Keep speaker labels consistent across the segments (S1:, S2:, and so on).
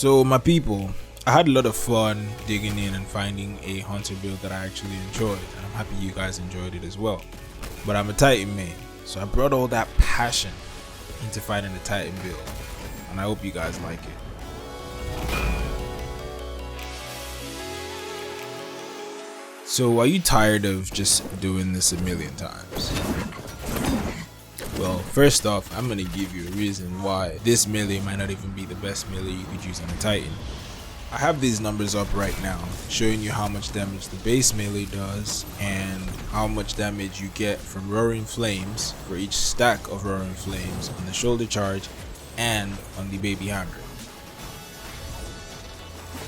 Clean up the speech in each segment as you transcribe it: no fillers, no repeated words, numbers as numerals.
S1: So my people, I had a lot of fun digging in and finding a hunter build that I actually enjoyed, and I'm happy you guys enjoyed it as well. But I'm a Titan main, so I brought all that passion into fighting the Titan build, and I hope you guys like it. So are you tired of just doing this a million times? Well, first off, I'm gonna give you a reason why this melee might not even be the best melee you could use on a Titan. I have these numbers up right now, showing you how much damage the base melee does and how much damage you get from Roaring Flames for each stack of Roaring Flames on the shoulder charge and on the baby hammer.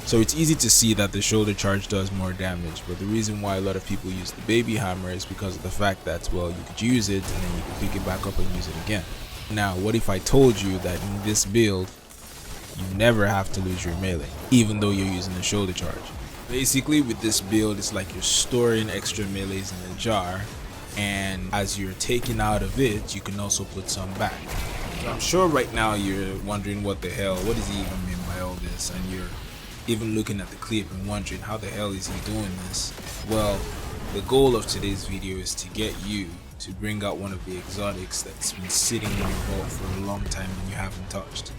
S1: So it's easy to see that the shoulder charge does more damage, but the reason why a lot of people use the baby hammer is because of the fact that, well, you could use it and then you can pick it back up and use it again. Now, what if I told you that in this build, you never have to lose your melee, even though you're using the shoulder charge? Basically, with this build, it's like you're storing extra melees in a jar, and as you're taking out of it, you can also put some back. So I'm sure right now you're wondering what the hell, what does he even mean by all this, and you're even looking at the clip and wondering how the hell is he doing this. Well, the goal of today's video is to get you to bring out one of the exotics that's been sitting in your vault for a long time and you haven't touched.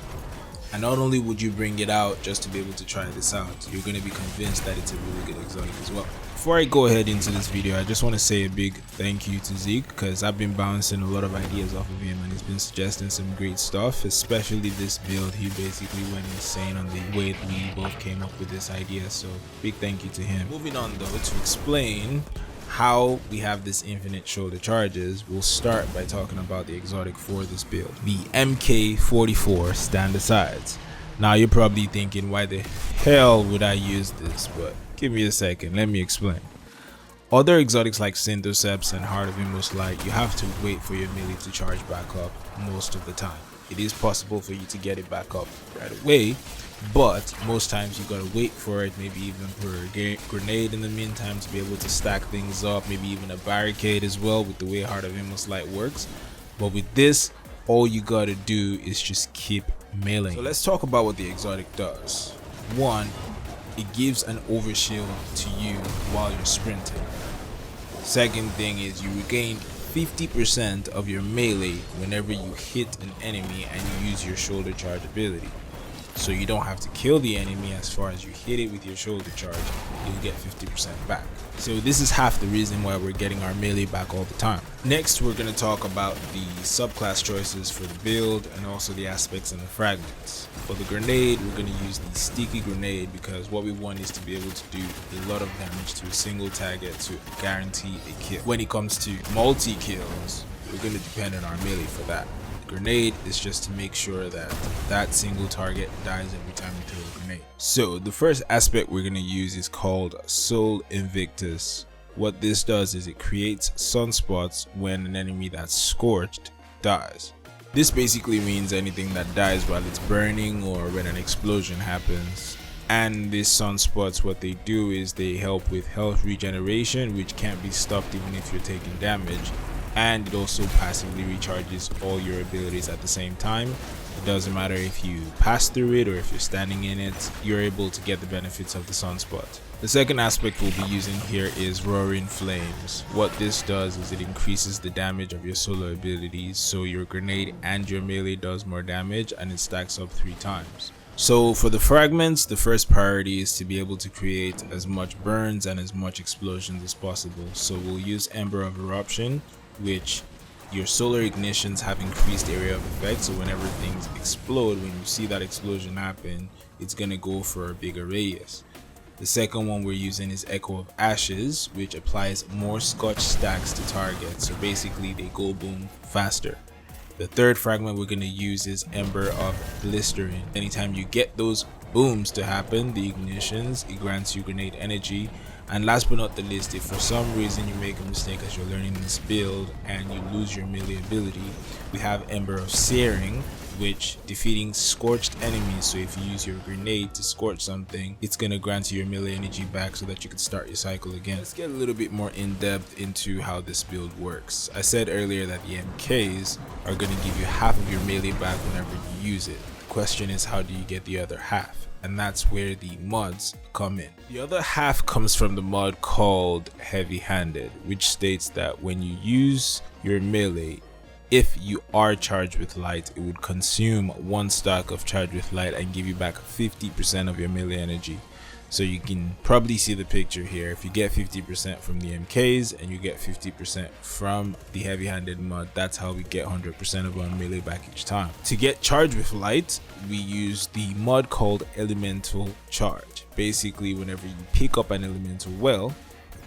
S1: And not only would you bring it out just to be able to try this out, you're going to be convinced that it's a really good exotic as well. Before I go ahead into this video, I just want to say a big thank you to Zeke, because I've been bouncing a lot of ideas off of him and he's been suggesting some great stuff, especially this build. He basically went insane on the way we both came up with this idea, so big thank you to him. Moving on though, to explain how we have this infinite shoulder charges, we'll start by talking about the exotic for this build, the MK44 stand asides. Now you're probably thinking, why the hell would I use this? But give me a second, let me explain. Other exotics like Synthoceps and Heart of Immortal Light, you have to wait for your melee to charge back up most of the time. It is possible for you to get it back up right away, but most times you gotta wait for it, maybe even for a grenade in the meantime to be able to stack things up, maybe even a barricade as well with the way Heart of Immortal Light works. But with this, all you gotta do is just keep meleeing. So let's talk about what the exotic does. One, it gives an overshield to you while you're sprinting. Second thing is you regain 50% of your melee whenever you hit an enemy and you use your shoulder charge ability. So you don't have to kill the enemy. As far as you hit it with your shoulder charge, you'll get 50% back. So this is half the reason why we're getting our melee back all the time. Next, we're going to talk about the subclass choices for the build and also the aspects and the fragments. For the grenade, we're going to use the sticky grenade because what we want is to be able to do a lot of damage to a single target to guarantee a kill. When it comes to multi-kills, we're going to depend on our melee for that. Grenade is just to make sure that that single target dies every time you throw a grenade. So the first aspect we're going to use is called Soul Invictus. What this does is it creates sunspots when an enemy that's scorched dies. This basically means anything that dies while it's burning or when an explosion happens. And these sunspots, what they do is they help with health regeneration, which can't be stopped even if you're taking damage. And it also passively recharges all your abilities at the same time. It doesn't matter if you pass through it or if you're standing in it, you're able to get the benefits of the sunspot. The second aspect we'll be using here is Roaring Flames. What this does is it increases the damage of your solo abilities, so your grenade and your melee does more damage and it stacks up 3 times. So for the fragments, the first priority is to be able to create as much burns and as much explosions as possible. So we'll use Ember of Eruption, which your solar ignitions have increased area of effect, so whenever things explode, when you see that explosion happen, it's gonna go for a bigger radius. The second one we're using is Echo of Ashes, which applies more Scotch stacks to targets, so basically they go boom faster. The third fragment we're gonna use is Ember of Blistering. Anytime you get those booms to happen, the ignitions, it grants you grenade energy. And last but not the least, if for some reason you make a mistake as you're learning this build and you lose your melee ability, we have Ember of Searing, which defeating scorched enemies. So if you use your grenade to scorch something, it's gonna grant you your melee energy back so that you can start your cycle again. Let's get a little bit more in depth into how this build works. I said earlier that the MKs are gonna give you half of your melee back whenever you use it. question is, how do you get the other half? And that's where the mods come in. The other half comes from the mod called Heavy Handed, which states that when you use your melee, if you are charged with light, it would consume 1 stack of charged with light and give you back 50% of your melee energy. So you can probably see the picture here. If you get 50% from the MKs and you get 50% from the Heavy Handed mod, that's how we get 100% of our melee back each time. To get charged with light, we use the mod called Elemental Charge. Basically, whenever you pick up an elemental well,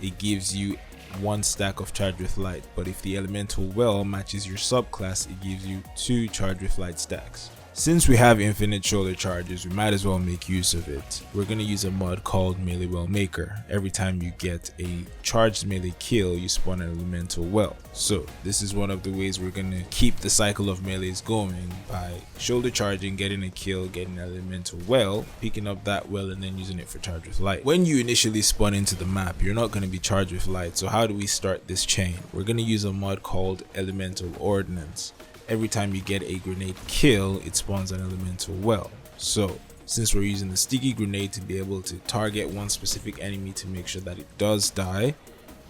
S1: it gives you 1 stack of charge with light, but if the elemental well matches your subclass, it gives you 2 charge with light stacks. Since we have infinite shoulder charges, we might as well make use of it. We're going to use a mod called Melee Well Maker. Every time you get a charged melee kill, you spawn an elemental well. So this is one of the ways we're going to keep the cycle of melees going, by shoulder charging, getting a kill, getting an elemental well, picking up that well, and then using it for charge with light. When you initially spawn into the map, you're not going to be charged with light. So how do we start this chain? We're going to use a mod called Elemental Ordnance. Every time you get a grenade kill, it spawns an elemental well. So since we're using the sticky grenade to be able to target one specific enemy to make sure that it does die,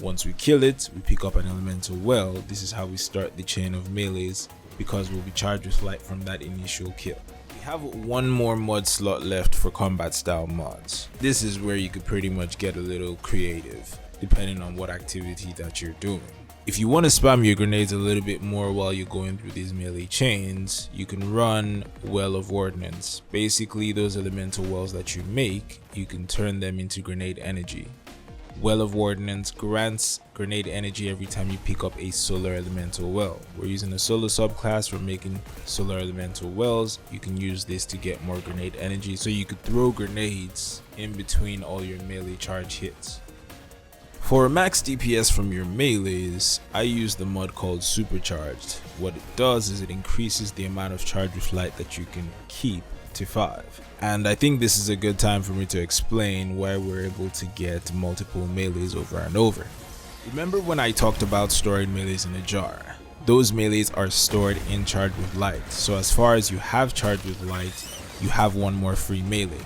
S1: once we kill it, we pick up an elemental well. This is how we start the chain of melees, because we'll be charged with light from that initial kill. We have 1 more mod slot left for combat style mods. This is where you could pretty much get a little creative depending on what activity that you're doing. If you want to spam your grenades a little bit more while you're going through these melee chains, you can run Well of Ordnance. Basically, those elemental wells that you make, you can turn them into grenade energy. Well of Ordnance grants grenade energy every time you pick up a solar elemental well. We're using a solar subclass for making solar elemental wells. You can use this to get more grenade energy, so you could throw grenades in between all your melee charge hits. For max DPS from your melees, I use the mod called Supercharged. What it does is it increases the amount of charge with light that you can keep to 5. And I think this is a good time for me to explain why we're able to get multiple melees over and over. Remember when I talked about storing melees in a jar? Those melees are stored in charge with light. So as far as you have charge with light, you have 1 more free melee.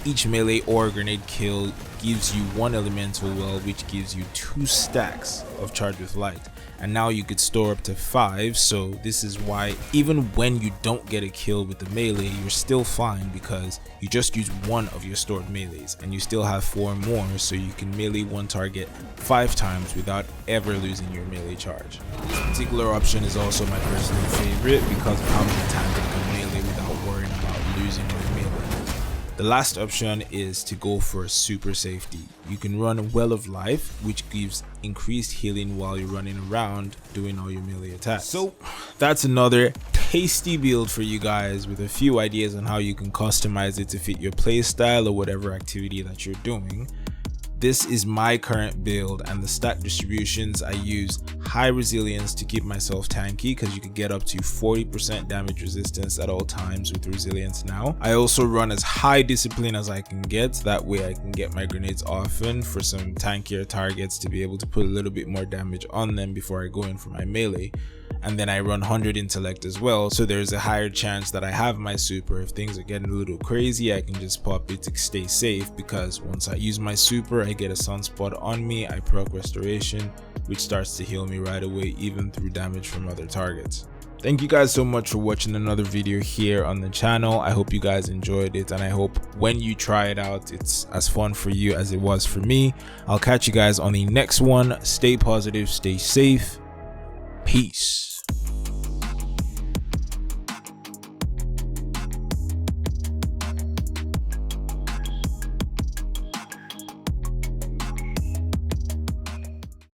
S1: Each melee or grenade kill gives you 1 elemental well, which gives you 2 stacks of charge with light, and now you could store up to 5. So this is why even when you don't get a kill with the melee, you're still fine, because you just use 1 of your stored melees and you still have 4 more, so you can melee 1 target 5 times without ever losing your melee charge. This particular option is also my personal favorite because of how many times you can melee without worrying about losing your melee. The last option is to go for super safety. You can run Well of Life, which gives increased healing while you're running around doing all your melee attacks. So that's another tasty build for you guys, with a few ideas on how you can customize it to fit your playstyle or whatever activity that you're doing. This is my current build, and the stat distributions, I use high resilience to keep myself tanky, because you can get up to 40% damage resistance at all times with resilience now. I also run as high discipline as I can get, that way I can get my grenades often for some tankier targets to be able to put a little bit more damage on them before I go in for my melee. And then I run 100 intellect as well, so there's a higher chance that I have my super. If things are getting a little crazy, I can just pop it to stay safe, because once I use my super, I get a sunspot on me, I proc restoration, which starts to heal me right away, even through damage from other targets. Thank you guys so much for watching another video here on the channel. I hope you guys enjoyed it, and I hope when you try it out, it's as fun for you as it was for me. I'll catch you guys on the next one. Stay positive, stay safe. Peace.